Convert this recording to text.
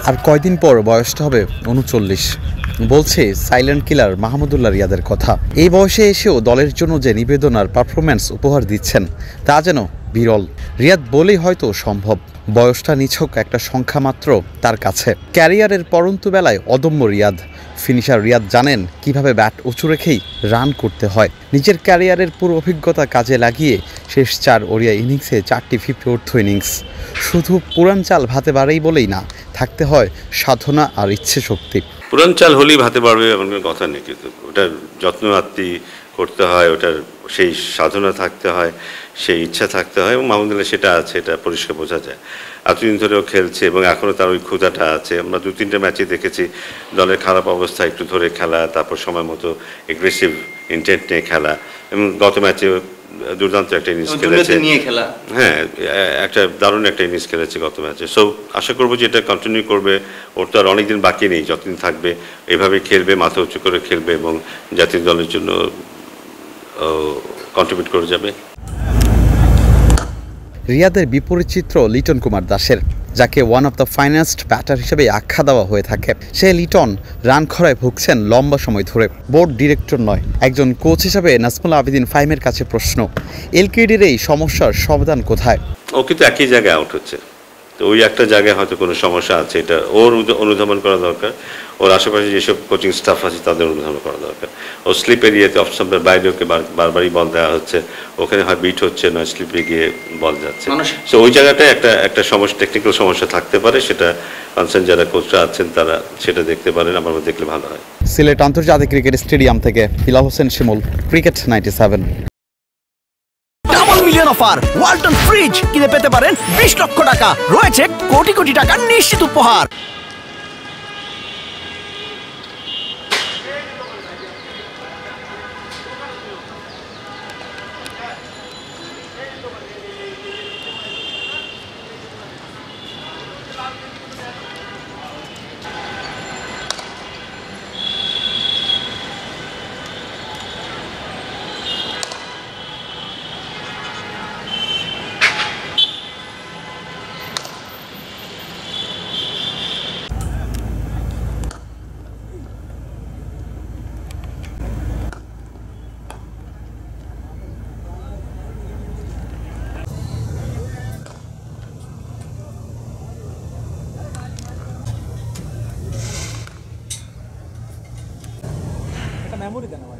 আর কয়দিন পর বয়সটা হবে ৩৯, বলছে সাইলেন্ট কিলার মাহমুদুল্লাহ রিয়াদের কথা। এই বয়সে এসেও দলের জন্য যে নিবেদন আর পারফরম্যান্স উপহার দিচ্ছেন তা যেন বিরল। রিয়াদ বলেই হয়তো সম্ভব, বয়সটা নিছক একটা সংখ্যা মাত্র তার কাছে। ক্যারিয়ারের পরন্তু বেলায় অদম্য রিয়াদ। ফিনিশার রিয়াদ জানেন কিভাবে ব্যাট উঁচু রেখেই রান করতে হয়। নিজের ক্যারিয়ারের পুরো অভিজ্ঞতা কাজে লাগিয়ে শেষ ৪ ওডিআই ইনিংসে ৪টি 50 ইনিংস। শুধু পুরান চাল ভাতে বাড়েই বলেই না, থাকতে হয় সাধনা আর ইচ্ছে শক্তি। পুরান চাল হলেই ভাতে পারবে এমন কোনো কথা নেই, কিন্তু ওটার যত্ন আত্মি করতে হয়, ওটার সেই সাধনা থাকতে হয়, সেই ইচ্ছা থাকতে হয়, এবং মাহমুদুল্লাহ সেটা আছে, এটা পরিষ্কার বোঝা যায়। এতদিন ধরেও খেলছে এবং এখনও তার ওই ক্ষুধাটা আছে। আমরা ২-৩টে ম্যাচে দেখেছি দলের খারাপ অবস্থা একটু ধরে খেলা, তারপর সময় মতো এগ্রেসিভ ইন্টেন্ট নিয়ে খেলা, এবং গত ম্যাচে দুর্দান্ত একটা ইনিংস খেলেছে। হ্যাঁ, একটা দারুণ একটা ইনিংস খেলেছে গত ম্যাচে। সো আশা করবো যে এটা কন্টিনিউ করবে। ওর তো আর অনেকদিন বাকি নেই, যতদিন থাকবে এভাবে খেলবে, মাথা উঁচু করে খেলবে এবং জাতীয় দলের জন্য কন্ট্রিবিউট করে যাবে। রিয়াদের বিপরীত চিত্র লিটন কুমার দাসের, যাকে one of the finest batter হিসেবে আখ্যা দেওয়া হয়ে থাকে। সে লিটন রান খরায় ভুগছেন লম্বা সময় ধরে। বোর্ড ডিরেক্টর নয়, একজন কোচ হিসাবে নাজমুল আবেদিন ফাহিমের কাছে প্রশ্ন, এলকেডির এই সমস্যার সমাধান কোথায়? ও কিন্তু একই জায়গায় আউট হচ্ছে, তো ওই একটা জায়গায় হয়তো কোনো সমস্যা আছে, এটা ওর অনুধাবন করা দরকার। ওর আশেপাশে যেসব কোচিং স্টাফ আছে তাদের অনুধাবন করা দরকার। ও স্লিপ এরিয়াতে অফ স্টাম্পের বাইরে ওকে বারবারই বল দেওয়া হচ্ছে, ওখানে হয় বিট হচ্ছে, নয় স্লিপে গিয়ে বল যাচ্ছে। সো ওই জায়গাটায় একটা সমস্যা, টেকনিক্যাল সমস্যা থাকতে পারে। সেটা কনসার্ন যারা কোচরা আছেন তারা সেটা দেখতে পারেন, আমার দেখলে ভালো হয়। সিলেট আন্তর্জাতিক ক্রিকেট স্টেডিয়াম থেকে Hilal Hossain Shimul, cricket 97। Million offer Walton fridge কিনে পেতে পারেন 20 লক্ষ টাকা, রয়েছে কোটি কোটি টাকার নিশ্চিত উপহার। মেমোরি দেন আমার।